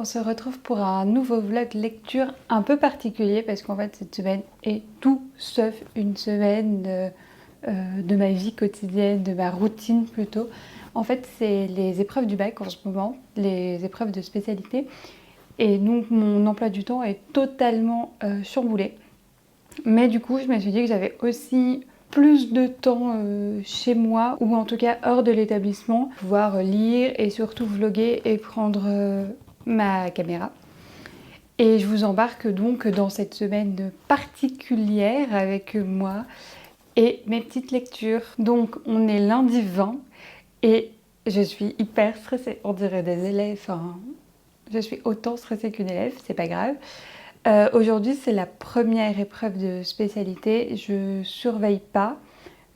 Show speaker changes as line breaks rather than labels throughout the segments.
on se retrouve pour un nouveau vlog lecture un peu particulier parce qu'en fait cette semaine est tout sauf une semaine de ma vie quotidienne, de ma routine plutôt. En fait c'est les épreuves du bac en ce moment, les épreuves de spécialité et donc mon emploi du temps est totalement chamboulé. Mais du coup je me suis dit que j'avais aussi plus de temps chez moi ou en tout cas hors de l'établissement, pouvoir lire et surtout vlogger et prendre ma caméra. Et je vous embarque donc dans cette semaine particulière avec moi et mes petites lectures. Donc on est lundi 20 et je suis hyper stressée, on dirait des élèves, enfin, je suis autant stressée qu'une élève, c'est pas grave. Aujourd'hui c'est la première épreuve de spécialité, je surveille pas,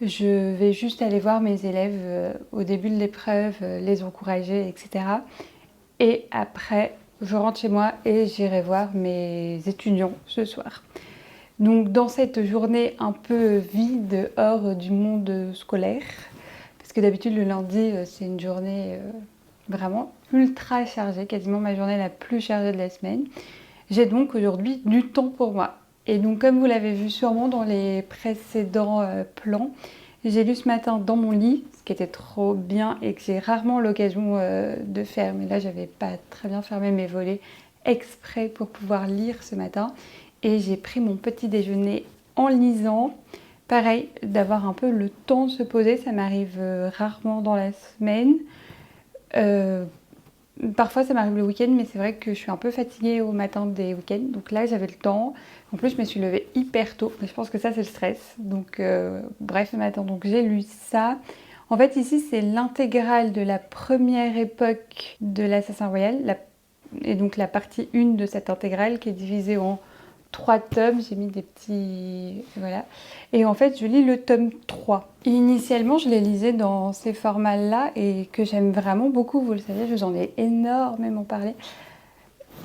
je vais juste aller voir mes élèves au début de l'épreuve, les encourager, etc. Et après je rentre chez moi et j'irai voir mes étudiants ce soir. Donc dans cette journée un peu vide hors du monde scolaire, parce que d'habitude le lundi c'est une journée vraiment ultra chargée, quasiment ma journée la plus chargée de la semaine. J'ai donc aujourd'hui du temps pour moi. Et donc comme vous l'avez vu sûrement dans les précédents plans, j'ai lu ce matin dans mon lit, ce qui était trop bien et que j'ai rarement l'occasion de faire. Mais là j'avais pas très bien fermé mes volets exprès pour pouvoir lire ce matin. Et j'ai pris mon petit déjeuner en lisant. Pareil, d'avoir un peu le temps de se poser, ça m'arrive rarement dans la semaine. Parfois ça m'arrive le week-end, mais c'est vrai que je suis un peu fatiguée au matin des week-ends. Donc là j'avais le temps. En plus je me suis levée hyper tôt, mais je pense que ça c'est le stress. Donc bref, ce matin donc j'ai lu ça. En fait ici c'est l'intégrale de la première époque de l'Assassin Royal. Et donc la partie 1 de cette intégrale qui est divisée en 3 tomes, j'ai mis des petits... voilà. Et en fait, je lis le tome 3. Et initialement, je les lisais dans ces formats-là et que j'aime vraiment beaucoup, vous le savez, je vous en ai énormément parlé.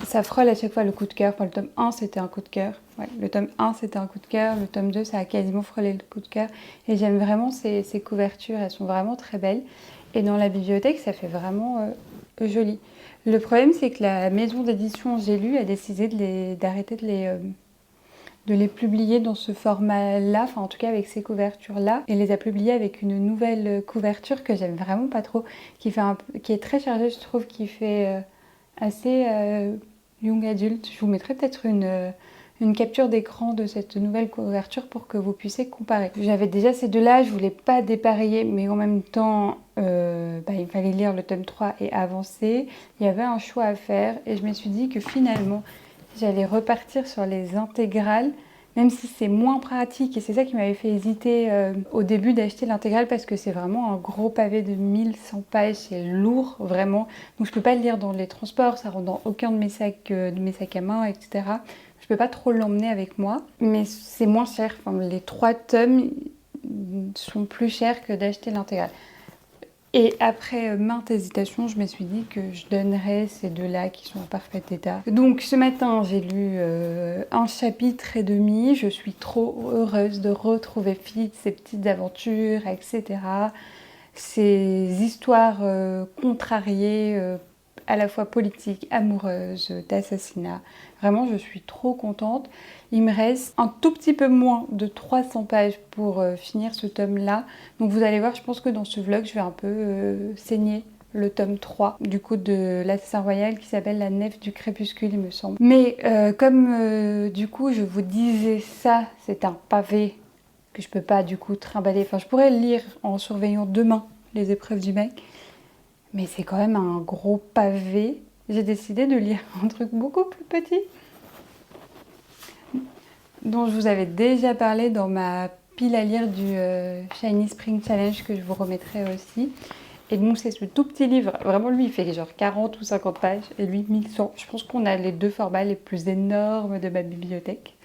Ça frôle à chaque fois le coup de cœur. Enfin, le tome 1, c'était un coup de cœur. Ouais, le tome 1, c'était un coup de cœur. Le tome 2, ça a quasiment frôlé le coup de cœur. Et j'aime vraiment ces couvertures, elles sont vraiment très belles. Et dans la bibliothèque, ça fait vraiment joli. Le problème, c'est que la maison d'édition J'ai lu a décidé d'arrêter de les publier dans ce format-là, enfin en tout cas avec ces couvertures-là, et les a publiés avec une nouvelle couverture que j'aime vraiment pas trop, qui est très chargée, je trouve, qui fait assez young adulte. Je vous mettrai peut-être une capture d'écran de cette nouvelle couverture pour que vous puissiez comparer. J'avais déjà ces deux-là, je voulais pas dépareiller, mais en même temps, il fallait lire le tome 3 et avancer. Il y avait un choix à faire et je me suis dit que finalement, j'allais repartir sur les intégrales, même si c'est moins pratique et c'est ça qui m'avait fait hésiter au début d'acheter l'intégrale parce que c'est vraiment un gros pavé de 1100 pages, c'est lourd vraiment, donc je peux pas le lire dans les transports, ça rentre dans aucun de mes sacs à main, etc. Je peux pas trop l'emmener avec moi, mais c'est moins cher, enfin, les 3 tomes sont plus chers que d'acheter l'intégrale. Et après maintes hésitations, je me suis dit que je donnerais ces deux-là qui sont en parfait état. Donc ce matin, j'ai lu un chapitre et demi. Je suis trop heureuse de retrouver Fitz, ses petites aventures, etc. Ces histoires contrariées, à la fois politiques, amoureuses, d'assassinat. Vraiment, je suis trop contente. Il me reste un tout petit peu moins de 300 pages pour finir ce tome-là. Donc vous allez voir, je pense que dans ce vlog, je vais un peu saigner le tome 3 du coup de l'Assassin Royal qui s'appelle La Nef du Crépuscule, il me semble. Mais comme du coup, je vous disais ça, c'est un pavé que je peux pas du coup trimballer. Enfin, je pourrais le lire en surveillant demain les épreuves du bac. Mais c'est quand même un gros pavé. J'ai décidé de lire un truc beaucoup plus petit, dont je vous avais déjà parlé dans ma pile à lire du Shiny Spring Challenge que je vous remettrai aussi. Et donc c'est ce tout petit livre, vraiment lui il fait genre 40 ou 50 pages et lui 1100. Je pense qu'on a les deux formats les plus énormes de ma bibliothèque.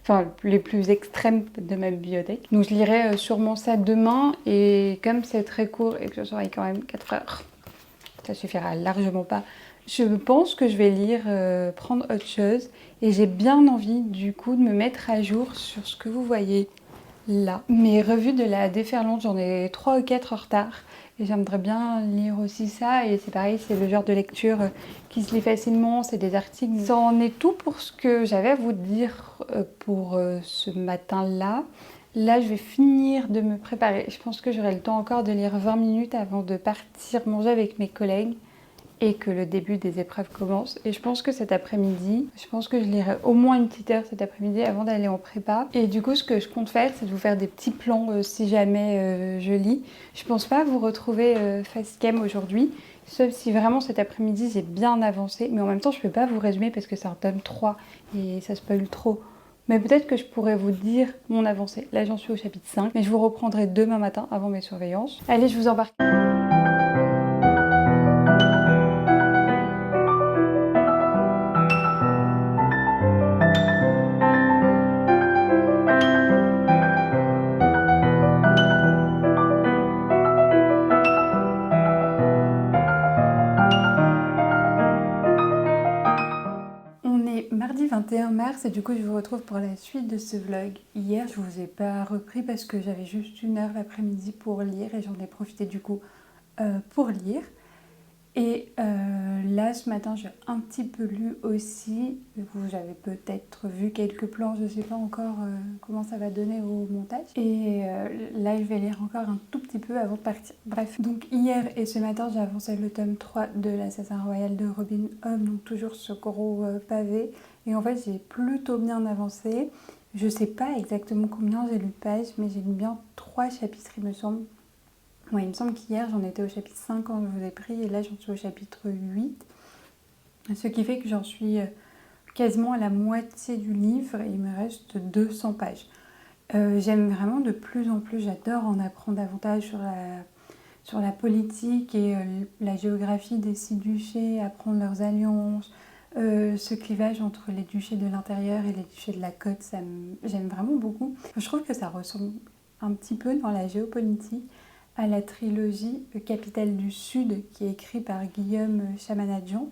Enfin, les plus extrêmes de ma bibliothèque. Donc je lirai sûrement ça demain et comme c'est très court et que je serai quand même 4 heures, ça suffira largement pas. Je pense que je vais lire Prendre autre chose et j'ai bien envie du coup de me mettre à jour sur ce que vous voyez là. Mes revues de la déferlante, j'en ai 3 ou 4 en retard. Et j'aimerais bien lire aussi ça. Et c'est pareil, c'est le genre de lecture qui se lit facilement, c'est des articles. Ça en est tout pour ce que j'avais à vous dire pour ce matin-là. Là, je vais finir de me préparer. Je pense que j'aurai le temps encore de lire 20 minutes avant de partir manger avec mes collègues et que le début des épreuves commence. Et je pense que cet après-midi, je pense que je lirai au moins une petite heure cet après-midi avant d'aller en prépa. Et du coup, ce que je compte faire, c'est de vous faire des petits plans si jamais je lis. Je pense pas vous retrouver face cam aujourd'hui, sauf si vraiment cet après-midi j'ai bien avancé. Mais en même temps, je peux pas vous résumer parce que c'est un tome 3 et ça spoil trop. Mais peut-être que je pourrais vous dire mon avancée. Là, j'en suis au chapitre 5, mais je vous reprendrai demain matin avant mes surveillances. Allez, je vous embarque. On est mardi 21 mars et du coup je vous retrouve pour la suite de ce vlog. Hier je vous ai pas repris parce que j'avais juste 1 heure l'après-midi pour lire et j'en ai profité du coup pour lire. Et là ce matin j'ai un petit peu lu aussi. Vous avez peut-être vu quelques plans, je sais pas encore comment ça va donner au montage. Et là je vais lire encore un tout petit peu avant de partir. Bref, donc hier et ce matin j'ai avancé le tome 3 de l'Assassin Royal de Robin Hood, donc toujours ce gros pavé. Et en fait j'ai plutôt bien avancé. Je sais pas exactement combien j'ai lu de pages, mais j'ai lu bien 3 chapitres il me semble. Ouais, il me semble qu'hier j'en étais au chapitre 5 quand je vous ai pris et là j'en suis au chapitre 8. Ce qui fait que j'en suis quasiment à la moitié du livre et il me reste 200 pages. J'aime vraiment de plus en plus, j'adore en apprendre davantage sur la politique et la géographie des 6 duchés, apprendre leurs alliances, ce clivage entre les duchés de l'intérieur et les duchés de la côte, j'aime vraiment beaucoup. Je trouve que ça ressemble un petit peu dans la géopolitique à la trilogie Capitale du Sud qui est écrite par Guillaume Chamanadjian.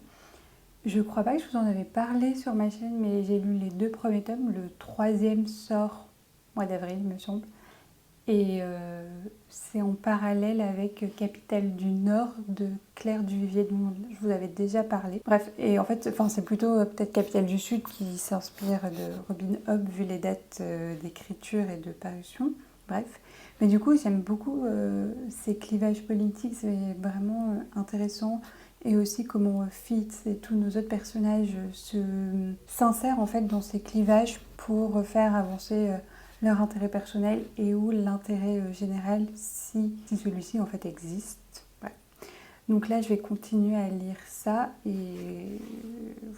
Je crois pas que je vous en avais parlé sur ma chaîne, mais j'ai lu les 2 premiers tomes. Le 3e sort au mois d'avril, il me semble. Et c'est en parallèle avec Capitale du Nord de Claire Duvivier dont je vous avais déjà parlé. Bref, et en fait, c'est plutôt peut-être Capitale du Sud qui s'inspire de Robin Hood vu les dates d'écriture et de parution. Bref, mais du coup j'aime beaucoup ces clivages politiques, c'est vraiment intéressant. Et aussi comment Fitz et tous nos autres personnages s'insèrent en fait dans ces clivages pour faire avancer leur intérêt personnel et ou l'intérêt général si celui-ci en fait existe. Ouais. Donc là je vais continuer à lire ça et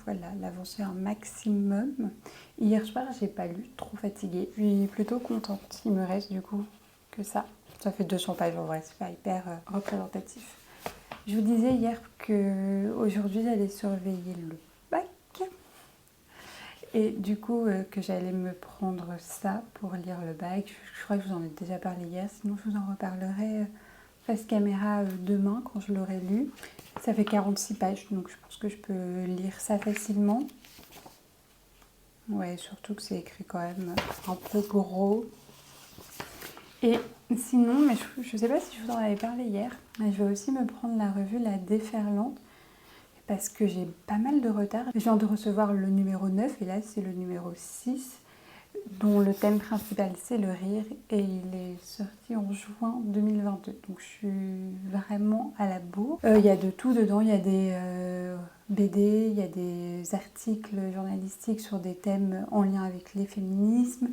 voilà, l'avancer un maximum. Hier soir j'ai pas lu, trop fatiguée, je suis plutôt contente, il me reste du coup que ça. Ça fait 200 pages en vrai, c'est pas hyper représentatif. Je vous disais hier qu'aujourd'hui j'allais surveiller le bac et du coup que j'allais me prendre ça pour lire le bac. Je crois que je vous en ai déjà parlé hier, sinon je vous en reparlerai face caméra demain quand je l'aurai lu. Ça fait 46 pages donc je pense que je peux lire ça facilement. Ouais, surtout que c'est écrit quand même un peu gros. Et sinon, mais je ne sais pas si je vous en avais parlé hier, mais je vais aussi me prendre la revue La Déferlante parce que j'ai pas mal de retard. Je viens de recevoir le numéro 9 et là c'est le numéro 6 dont le thème principal c'est le rire et il est sorti en juin 2022. Donc je suis vraiment à la bourre. Il y a de tout dedans, il y a des BD, il y a des articles journalistiques sur des thèmes en lien avec les féminismes.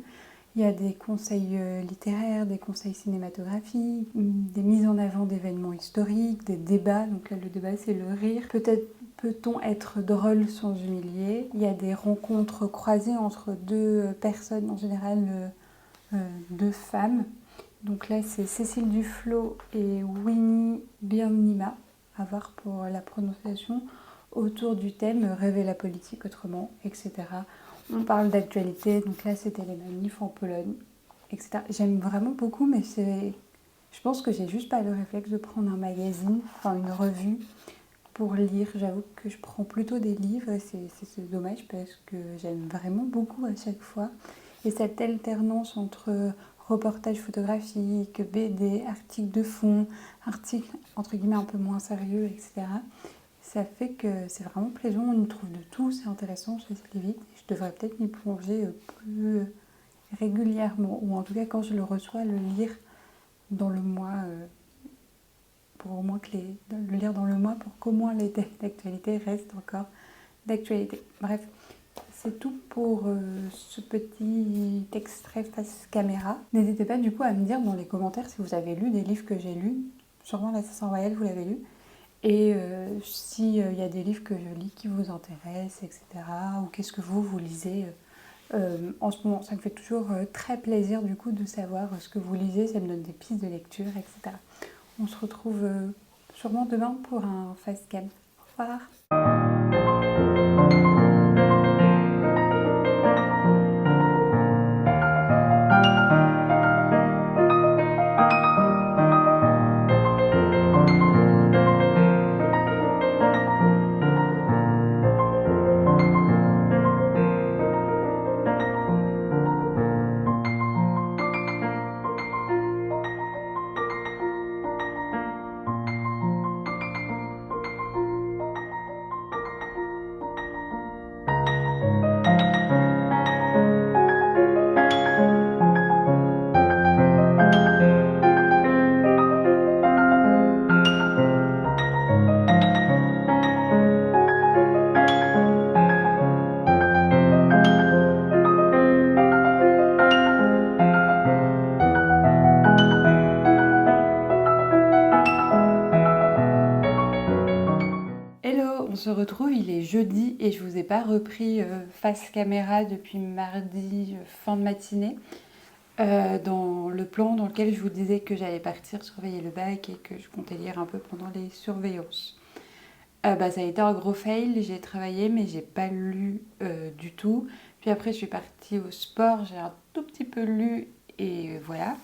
Il y a des conseils littéraires, des conseils cinématographiques, des mises en avant d'événements historiques, des débats. Donc là, le débat, c'est le rire. Peut-être peut-on être drôle sans humilier. Il y a des rencontres croisées entre 2 personnes, en général 2 femmes. Donc là, c'est Cécile Duflot et Winnie Birnima, à voir pour la prononciation, autour du thème « Rêver la politique autrement », etc. On parle d'actualité, donc là c'était les manifs en Pologne, etc. J'aime vraiment beaucoup, mais je pense que j'ai juste pas le réflexe de prendre un magazine, enfin une revue, pour lire. J'avoue que je prends plutôt des livres et c'est dommage parce que j'aime vraiment beaucoup à chaque fois. Et cette alternance entre reportages photographiques, BD, articles de fond, articles entre guillemets un peu moins sérieux, etc. Ça fait que c'est vraiment plaisant, on y trouve de tout, c'est intéressant, ça se lit vite. Je devrais peut-être m'y plonger plus régulièrement, ou en tout cas quand je le reçois, le lire dans le mois, pour au moins le lire dans le mois pour qu'au moins les thèmes d'actualité restent encore d'actualité. Bref, c'est tout pour ce petit extrait face caméra. N'hésitez pas du coup à me dire dans les commentaires si vous avez lu des livres que j'ai lus. Sûrement l'Assassin Royal, vous l'avez lu. Et s'il y a des livres que je lis qui vous intéressent, etc. Ou qu'est-ce que vous lisez en ce moment. Ça me fait toujours très plaisir du coup de savoir ce que vous lisez. Ça me donne des pistes de lecture, etc. On se retrouve sûrement demain pour un face cam. Au revoir. Hello, on se retrouve, il est jeudi et je vous ai pas repris face caméra depuis mardi, fin de matinée, dans le plan dans lequel je vous disais que j'allais partir surveiller le bac et que je comptais lire un peu pendant les surveillances. Ça a été un gros fail, j'ai travaillé mais j'ai pas lu du tout. Puis après je suis partie au sport, j'ai un tout petit peu lu et voilà.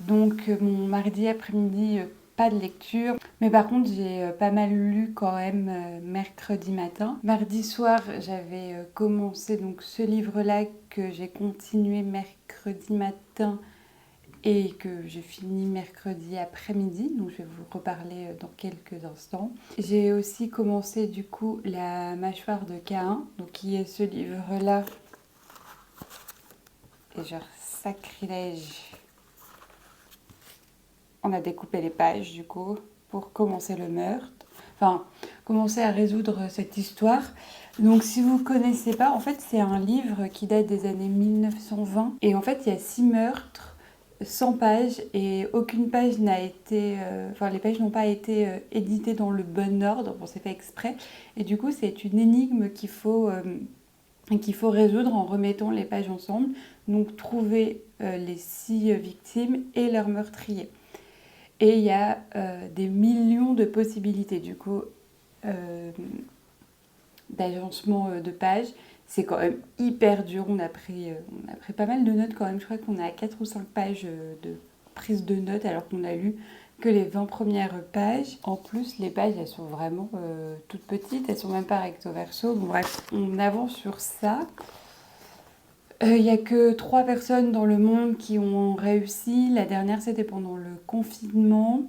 Donc mon mardi après-midi, pas de lecture. Mais par contre j'ai pas mal lu quand même mercredi matin. Mardi soir j'avais commencé donc ce livre-là que j'ai continué mercredi matin et que j'ai fini mercredi après-midi, donc je vais vous reparler dans quelques instants. J'ai aussi commencé du coup La mâchoire de Caïn, donc qui est ce livre-là, et genre sacrilège, on a découpé les pages du coup pour commencer le meurtre, enfin commencer à résoudre cette histoire. Donc si vous ne connaissez pas, en fait c'est un livre qui date des années 1920 et en fait il y a 6 meurtres, 100 pages et aucune page n'a été, les pages n'ont pas été éditées dans le bon ordre, bon c'est fait exprès et du coup c'est une énigme qu'il faut résoudre en remettant les pages ensemble, donc trouver les 6 victimes et leurs meurtriers. Et il y a des millions de possibilités du coup d'agencement de pages. C'est quand même hyper dur, on a pris pas mal de notes quand même, je crois qu'on a 4 ou 5 pages de prise de notes alors qu'on a lu que les 20 premières pages. En plus les pages elles sont vraiment toutes petites, elles sont même pas recto verso, bon bref, on avance sur ça. Il n'y a que 3 personnes dans le monde qui ont réussi, la dernière c'était pendant le confinement.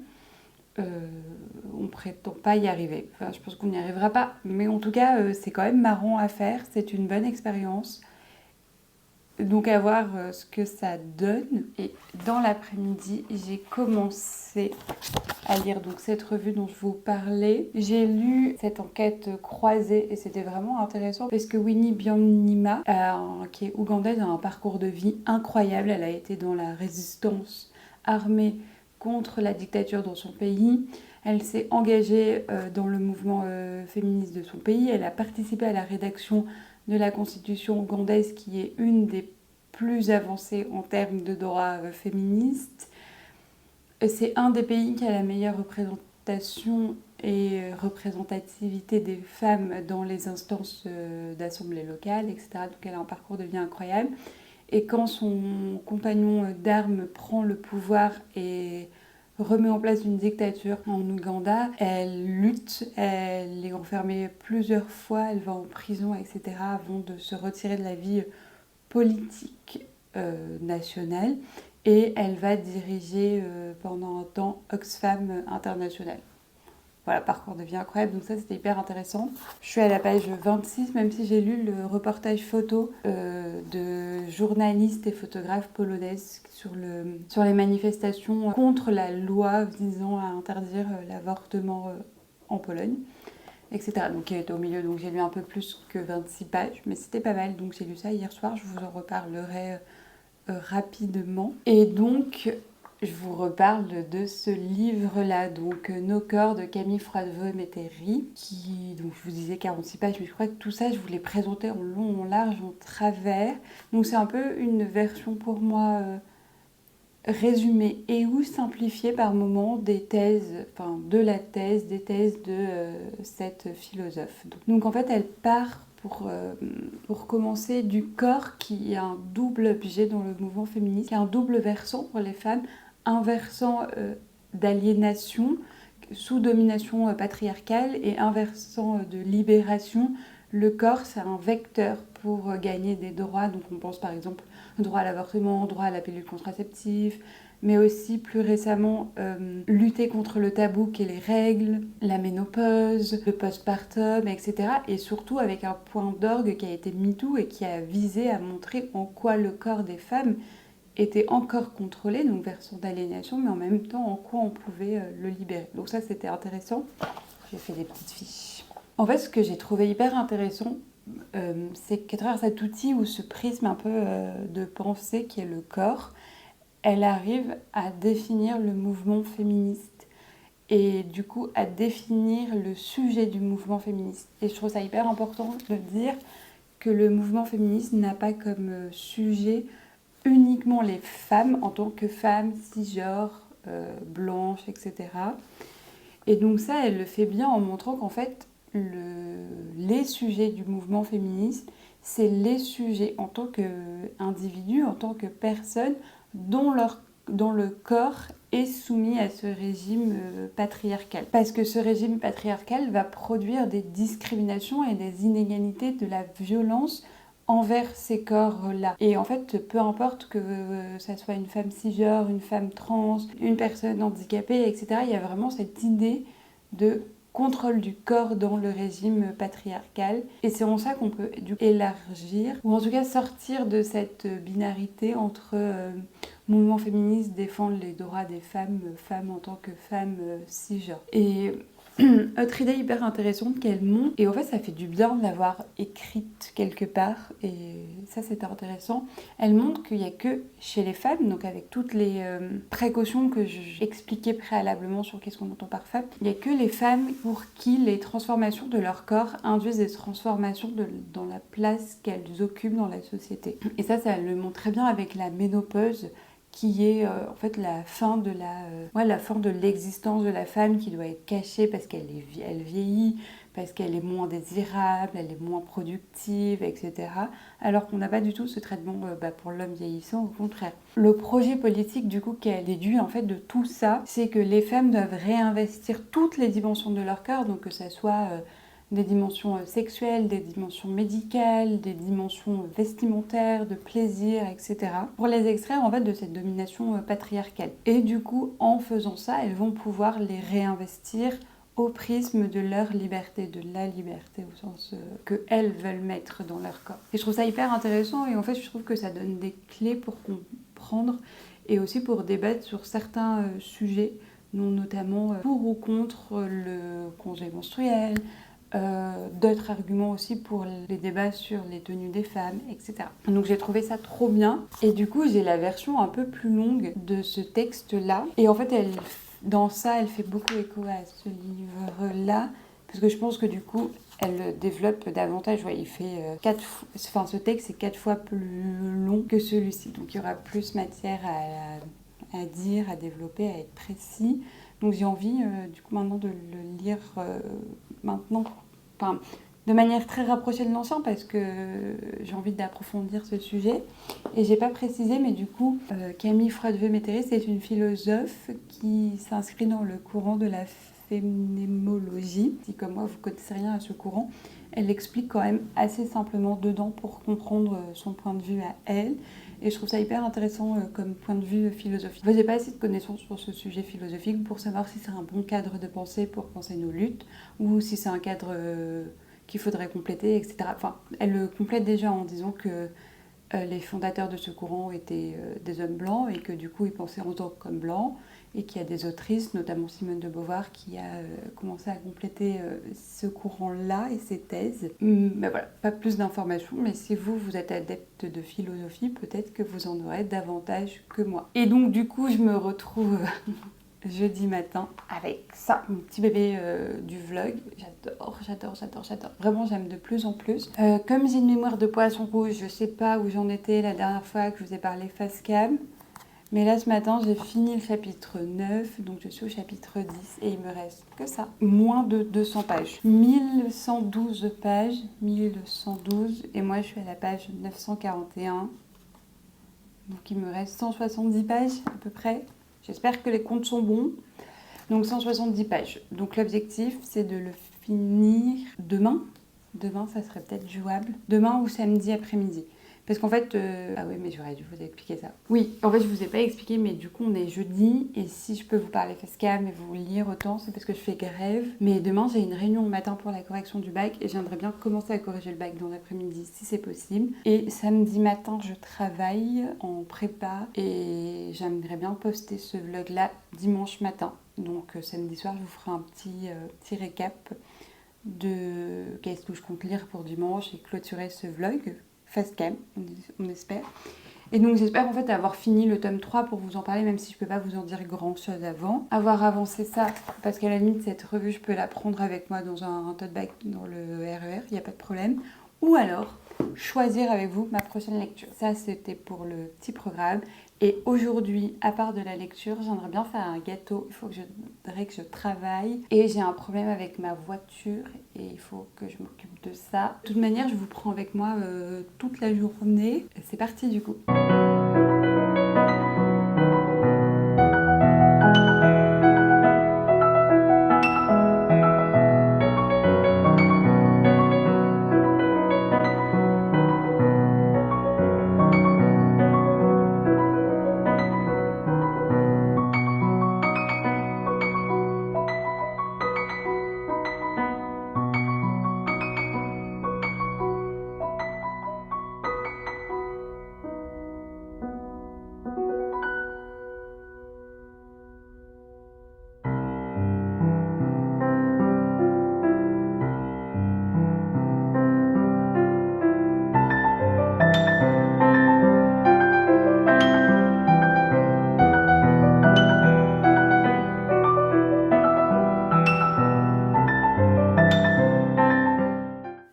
On prétend pas y arriver. Enfin, je pense qu'on n'y arrivera pas. Mais en tout cas, c'est quand même marrant à faire. C'est une bonne expérience. Donc à voir ce que ça donne. Et dans l'après-midi, j'ai commencé à lire donc cette revue dont je vous parlais. J'ai lu cette enquête croisée et c'était vraiment intéressant parce que Winnie Byanyima, qui est ougandaise, a un parcours de vie incroyable. Elle a été dans la résistance armée contre la dictature dans son pays. Elle s'est engagée dans le mouvement féministe de son pays. Elle a participé à la rédaction de la constitution ougandaise qui est une des plus avancées en termes de droits féministes. C'est un des pays qui a la meilleure représentation et représentativité des femmes dans les instances d'assemblée locale, etc. Donc elle a un parcours de vie incroyable. Et quand son compagnon d'armes prend le pouvoir et remet en place une dictature en Ouganda, elle lutte, elle est enfermée plusieurs fois, elle va en prison, etc. avant de se retirer de la vie politique nationale. et elle va diriger pendant un temps Oxfam International. Voilà, parcours de vie incroyable, donc ça c'était hyper intéressant. Je suis à la page 26, même si j'ai lu le reportage photo de journalistes et photographes polonaises sur les manifestations contre la loi visant à interdire l'avortement en Pologne, etc. Donc il était au milieu, donc j'ai lu un peu plus que 26 pages, mais c'était pas mal, donc j'ai lu ça hier soir, je vous en reparlerai rapidement. Et donc je vous reparle de ce livre-là, donc Nos corps de Camille Froidevaux-Métairie, qui, donc je vous disais 46 pages, mais je crois que tout ça, je vous l'ai présenté en long, en large, en travers. Donc c'est un peu une version pour moi résumée et ou simplifiée par moments des thèses, enfin des thèses de cette philosophe. Donc en fait, elle part pour commencer du corps qui est un double objet dans le mouvement féministe, qui est un double versant pour les femmes, un versant d'aliénation sous domination patriarcale et un versant de libération. Le corps, c'est un vecteur pour gagner des droits. Donc on pense par exemple au droit à l'avortement, droit à la pilule contraceptive, mais aussi plus récemment lutter contre le tabou qu'est les règles, la ménopause, le postpartum, etc. Et surtout avec un point d'orgue qui a été MeToo et qui a visé à montrer en quoi le corps des femmes était encore contrôlé, donc version d'aliénation, mais en même temps en quoi on pouvait le libérer. Donc ça c'était intéressant, j'ai fait des petites fiches. En fait ce que j'ai trouvé hyper intéressant, c'est qu'à travers cet outil ou ce prisme un peu de pensée qui est le corps, elle arrive à définir le mouvement féministe et du coup à définir le sujet du mouvement féministe. Et je trouve ça hyper important de dire que le mouvement féministe n'a pas comme sujet uniquement les femmes en tant que femmes cisgenres, blanches, etc. Et donc ça, elle le fait bien en montrant qu'en fait, les sujets du mouvement féministe, c'est les sujets en tant qu'individus, en tant que personnes dont le corps est soumis à ce régime patriarcal. Parce que ce régime patriarcal va produire des discriminations et des inégalités, de la violence envers ces corps-là. Et en fait, peu importe que ça soit une femme cisgenre, une femme trans, une personne handicapée, etc., il y a vraiment cette idée de contrôle du corps dans le régime patriarcal. Et c'est en ça qu'on peut élargir, ou en tout cas sortir de cette binarité entre mouvement féministe, défendre les droits des femmes, femmes en tant que femmes cisgenres. Et autre idée hyper intéressante qu'elle montre, et en fait ça fait du bien de l'avoir écrite quelque part, et ça c'était intéressant, elle montre qu'il n'y a que chez les femmes, donc avec toutes les précautions que j'expliquais préalablement sur qu'est-ce qu'on entend par femme, il n'y a que les femmes pour qui les transformations de leur corps induisent des transformations dans la place qu'elles occupent dans la société. Et ça le montre très bien avec la ménopause, qui est en fait la fin de l'existence de la femme, qui doit être cachée parce elle vieillit, parce qu'elle est moins désirable, elle est moins productive, etc. Alors qu'on n'a pas du tout ce traitement pour l'homme vieillissant, au contraire. Le projet politique du coup qui est déduit en fait de tout ça, c'est que les femmes doivent réinvestir toutes les dimensions de leur corps, donc que ça soit des dimensions sexuelles, des dimensions médicales, des dimensions vestimentaires, de plaisir, etc. pour les extraire en fait de cette domination patriarcale. Et du coup, en faisant ça, elles vont pouvoir les réinvestir au prisme de leur liberté, de la liberté au sens qu'elles veulent mettre dans leur corps. Et je trouve ça hyper intéressant, et en fait je trouve que ça donne des clés pour comprendre et aussi pour débattre sur certains sujets, notamment pour ou contre le congé menstruel, d'autres arguments aussi pour les débats sur les tenues des femmes, etc. Donc j'ai trouvé ça trop bien, et du coup j'ai la version un peu plus longue de ce texte-là, et en fait dans ça elle fait beaucoup écho à ce livre-là, parce que je pense que du coup elle développe davantage. Ouais, il fait ce texte est 4 fois plus long que celui-ci, donc il y aura plus matière à dire, à développer, à être précis. Donc j'ai envie du coup maintenant de le lire maintenant, enfin, de manière très rapprochée de l'ancien, parce que j'ai envie d'approfondir ce sujet. Et j'ai pas précisé, mais du coup Camille Froidevaux-Métairie, c'est une philosophe qui s'inscrit dans le courant de la phénoménologie. Si comme moi vous connaissez rien à ce courant, elle l'explique quand même assez simplement dedans pour comprendre son point de vue à elle. Et je trouve ça hyper intéressant comme point de vue philosophique. J'ai pas assez de connaissances sur ce sujet philosophique pour savoir si c'est un bon cadre de pensée pour penser nos luttes ou si c'est un cadre qu'il faudrait compléter, etc. Enfin, elle le complète déjà en disant que les fondateurs de ce courant étaient des hommes blancs et que du coup ils pensaient en tant qu'hommes blancs et qu'il y a des autrices, notamment Simone de Beauvoir, qui a commencé à compléter ce courant-là et ses thèses. Mais voilà, pas plus d'informations, mais si vous êtes adepte de philosophie, peut-être que vous en aurez davantage que moi. Et donc du coup, je me retrouve jeudi matin avec ça, mon petit bébé du vlog. J'adore. Vraiment, j'aime de plus en plus. Comme j'ai une mémoire de poisson rouge, je sais pas où j'en étais la dernière fois que je vous ai parlé face cam. Mais là, ce matin, j'ai fini le chapitre 9, donc je suis au chapitre 10 et il me reste que ça. Moins de 200 pages. 1112 pages, 1112, et moi je suis à la page 941. Donc il me reste 170 pages à peu près. J'espère que les comptes sont bons. Donc 170 pages. Donc l'objectif, c'est de le finir demain. Demain, ça serait peut-être jouable. Demain ou samedi après-midi. Parce qu'en fait... Ah oui, mais j'aurais dû vous expliquer ça. Oui, en fait, je vous ai pas expliqué, mais du coup, on est jeudi. Et si je peux vous parler facecam et vous lire autant, c'est parce que je fais grève. Mais demain, j'ai une réunion le matin pour la correction du bac. Et j'aimerais bien commencer à corriger le bac dans l'après-midi, si c'est possible. Et samedi matin, je travaille en prépa. Et j'aimerais bien poster ce vlog-là dimanche matin. Donc samedi soir, je vous ferai un petit récap de qu'est-ce que je compte lire pour dimanche et clôturer ce vlog face cam, on espère. Et donc j'espère en fait avoir fini le tome 3 pour vous en parler, même si je peux pas vous en dire grand chose avant. Avoir avancé ça, parce qu'à la limite cette revue je peux la prendre avec moi dans un tote bag dans le RER, il n'y a pas de problème. Ou alors choisir avec vous ma prochaine lecture. Ça c'était pour le petit programme. Et aujourd'hui, à part de la lecture, j'aimerais bien faire un gâteau. Il faudrait que je travaille. Et j'ai un problème avec ma voiture et il faut que je m'occupe de ça. De toute manière, je vous prends avec moi toute la journée. C'est parti du coup.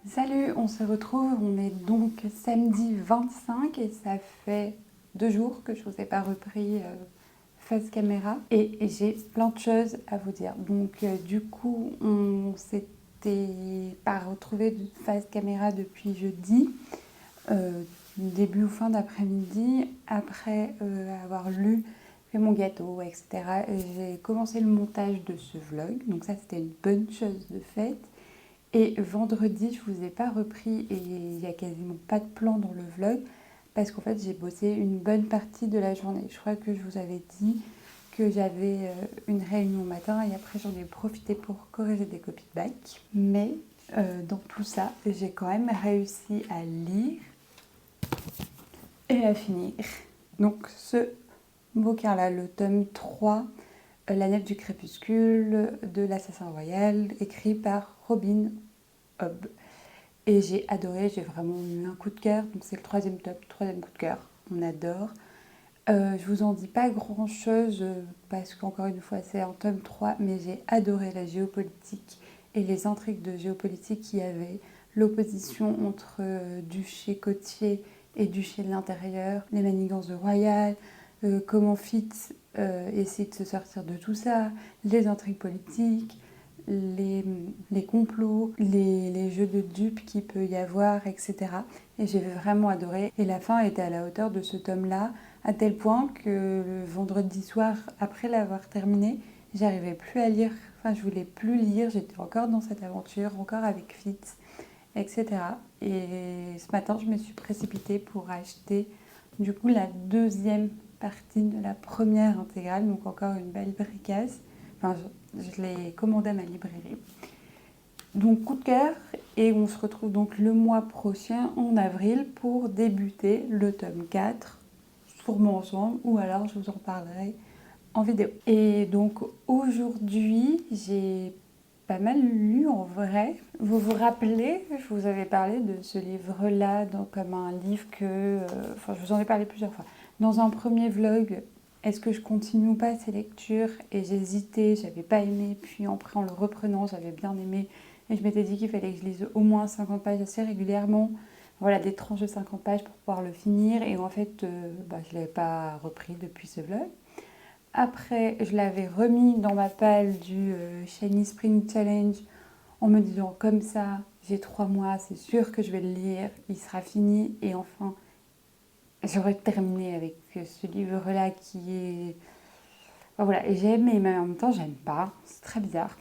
Salut, on se retrouve, on est donc samedi 25 et ça fait 2 jours que je vous ai pas repris face caméra et j'ai plein de choses à vous dire. Donc du coup, on s'était pas retrouvé face caméra depuis jeudi, début ou fin d'après-midi, après avoir lu, fait mon gâteau, etc. Et j'ai commencé le montage de ce vlog, donc ça c'était une bonne chose de fait. Et vendredi, je vous ai pas repris et il n'y a quasiment pas de plan dans le vlog parce qu'en fait, j'ai bossé une bonne partie de la journée. Je crois que je vous avais dit que j'avais une réunion au matin et après, j'en ai profité pour corriger des copies de bac. Mais dans tout ça, j'ai quand même réussi à lire et à finir. Donc, ce bouquin-là, le tome 3, La Nef du crépuscule de l'Assassin Royal, écrit par Robin Hobb. Et j'ai adoré, j'ai vraiment eu un coup de cœur. Donc c'est le troisième top, troisième coup de cœur. On adore. Je vous en dis pas grand chose parce qu'encore une fois c'est en tome 3, mais j'ai adoré la géopolitique et les intrigues de géopolitique qu'il y avait, l'opposition entre duché côtier et duché de l'intérieur, les manigances de Royal, comment Fitz essaie de se sortir de tout ça, les intrigues politiques, les complots, les jeux de dupes qu'il peut y avoir, etc. Et j'ai vraiment adoré. Et la fin était à la hauteur de ce tome-là, à tel point que le vendredi soir, après l'avoir terminé, j'arrivais plus à lire. Enfin, je voulais plus lire, j'étais encore dans cette aventure, encore avec Fitz, etc. Et ce matin, je me suis précipitée pour acheter du coup la deuxième partie de la première intégrale, donc encore une belle bricasse. Enfin, je l'ai commandée à ma librairie. Donc coup de cœur, et on se retrouve donc le mois prochain, en avril, pour débuter le tome 4, sûrement ensemble, ou alors je vous en parlerai en vidéo. Et donc aujourd'hui, j'ai pas mal lu en vrai. Vous vous rappelez, je vous avais parlé de ce livre-là comme un livre que... enfin, je vous en ai parlé plusieurs fois. Dans un premier vlog, est-ce que je continue ou pas ces lectures? Et j'hésitais, j'avais pas aimé, puis après en le reprenant, j'avais bien aimé. Et je m'étais dit qu'il fallait que je lise au moins 50 pages assez régulièrement. Voilà, des tranches de 50 pages pour pouvoir le finir. Et en fait, je ne l'avais pas repris depuis ce vlog. Après, je l'avais remis dans ma palle du Shiny Spring Challenge en me disant comme ça, j'ai 3 mois, c'est sûr que je vais le lire, il sera fini. Et enfin, j'aurais terminé avec ce livre-là qui est... Enfin, voilà, et j'aime, mais en même temps, j'aime pas. C'est très bizarre.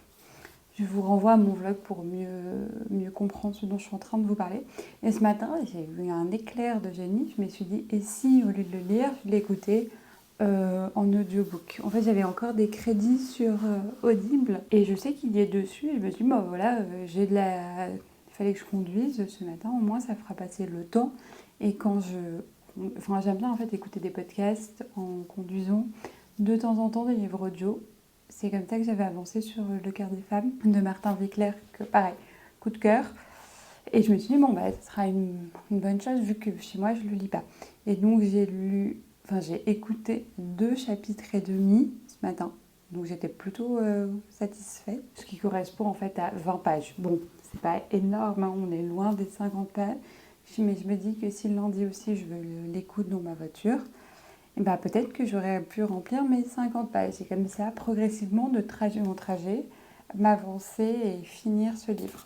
Je vous renvoie à mon vlog pour mieux comprendre ce dont je suis en train de vous parler. Et ce matin, j'ai eu un éclair de génie. Je me suis dit, et si au lieu de le lire, je l'écoutais en audiobook. En fait, j'avais encore des crédits sur Audible et je sais qu'il y est dessus. Et je me suis dit, bah voilà, j'ai de la... il fallait que je conduise ce matin. Au moins, ça fera passer le temps. Et quand enfin, j'aime bien en fait écouter des podcasts en conduisant. De temps en temps, des livres audio. C'est comme ça que j'avais avancé sur Le cœur des femmes de Martin Winkler, que pareil, coup de cœur. Et je me suis dit, bon, bah, ce sera une bonne chose vu que chez moi, je ne le lis pas. Et donc, j'ai écouté 2 chapitres et demi ce matin. Donc, j'étais plutôt satisfaite, ce qui correspond en fait à 20 pages. Bon, c'est pas énorme, hein, on est loin des 50 pages. Mais je me dis que si le lundi aussi, je l'écoute dans ma voiture, et bah, peut-être que j'aurais pu remplir mes 50 pages. Et comme ça, progressivement, de trajet en trajet, m'avancer et finir ce livre.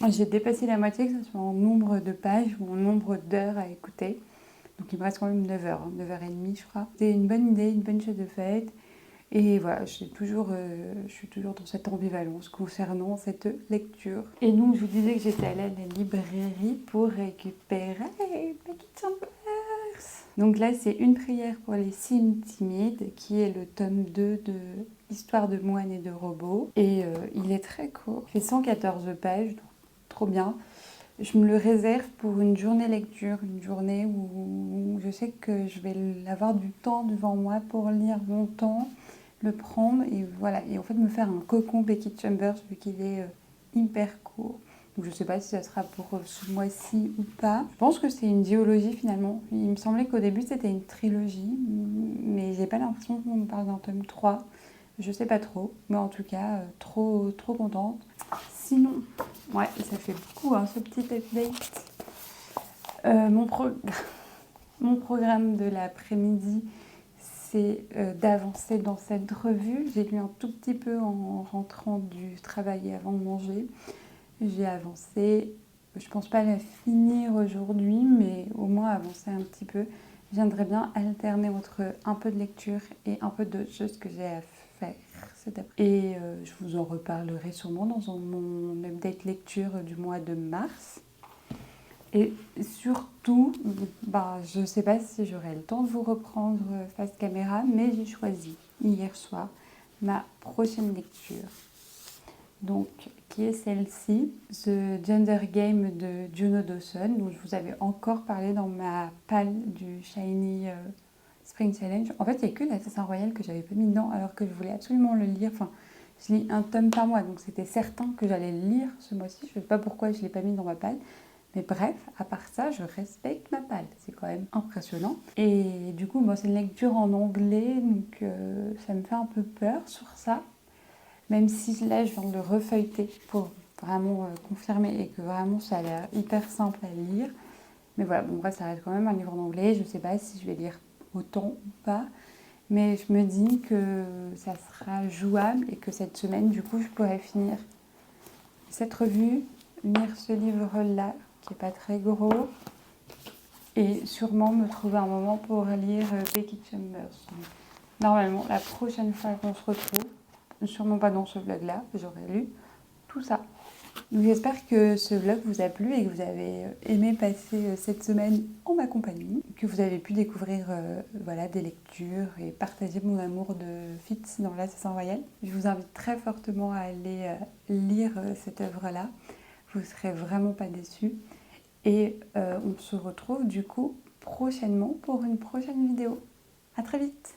J'ai dépassé la moitié, que ce soit en nombre de pages ou en nombre d'heures à écouter. Donc il me reste quand même 9 heures, 9h30 je crois. C'est une bonne idée, une bonne chose de faite. Et voilà, je suis toujours dans cette ambivalence concernant cette lecture. Et donc je vous disais que j'étais allée à la librairie pour récupérer Becky Chambers. Donc là, c'est Une prière pour les cimes timides, qui est le tome 2 de Histoire de moines et de robots. Et il est très court, il fait 114 pages, donc trop bien. Je me le réserve pour une journée lecture, une journée où je sais que je vais avoir du temps devant moi pour lire longtemps, le prendre et voilà. Et en fait, me faire un cocon Becky Chambers vu qu'il est hyper court. Donc je ne sais pas si ça sera pour ce mois-ci ou pas. Je pense que c'est une duologie finalement. Il me semblait qu'au début c'était une trilogie, mais j'ai pas l'impression qu'on me parle d'un tome 3. Je sais pas trop, mais en tout cas, trop contente. Sinon, ouais, ça fait beaucoup hein, ce petit update. Mon programme de l'après-midi, c'est d'avancer dans cette revue. J'ai lu un tout petit peu en rentrant du travail et avant de manger. J'ai avancé, je pense pas la finir aujourd'hui, mais au moins avancer un petit peu. J'aimerais bien alterner entre un peu de lecture et un peu d'autres choses que j'ai à faire cet après. Et je vous en reparlerai sûrement dans mon update lecture du mois de mars. Et surtout, je ne sais pas si j'aurai le temps de vous reprendre face caméra, mais j'ai choisi hier soir ma prochaine lecture. Donc, qui est celle-ci, The Gender Game de Juno Dawson, dont je vous avais encore parlé dans ma palle du Shiny Spring Challenge. En fait, il n'y a que l'Assassin Royal que j'avais pas mis dedans, alors que je voulais absolument le lire. Enfin, je lis un tome par mois, donc c'était certain que j'allais le lire ce mois-ci. Je ne sais pas pourquoi je ne l'ai pas mis dans ma palle. Mais bref, à part ça, je respecte ma palle. C'est quand même impressionnant. Et du coup, c'est une lecture en anglais, donc ça me fait un peu peur sur ça. Même si là, je viens de le refeuilleter pour vraiment confirmer et que vraiment, ça a l'air hyper simple à lire. Mais voilà, bon, bref, ça reste quand même un livre en anglais. Je ne sais pas si je vais lire autant ou pas. Mais je me dis que ça sera jouable et que cette semaine, du coup, je pourrais finir cette revue, lire ce livre-là, qui n'est pas très gros, et sûrement me trouver un moment pour lire Becky Chambers. Donc, normalement, la prochaine fois qu'on se retrouve, sûrement pas dans ce vlog-là, j'aurais lu tout ça. Donc j'espère que ce vlog vous a plu et que vous avez aimé passer cette semaine en ma compagnie, que vous avez pu découvrir voilà, des lectures et partager mon amour de Fitz dans l'Assassin Royal. Je vous invite très fortement à aller lire cette œuvre-là, vous ne serez vraiment pas déçus. Et on se retrouve du coup prochainement pour une prochaine vidéo. À très vite!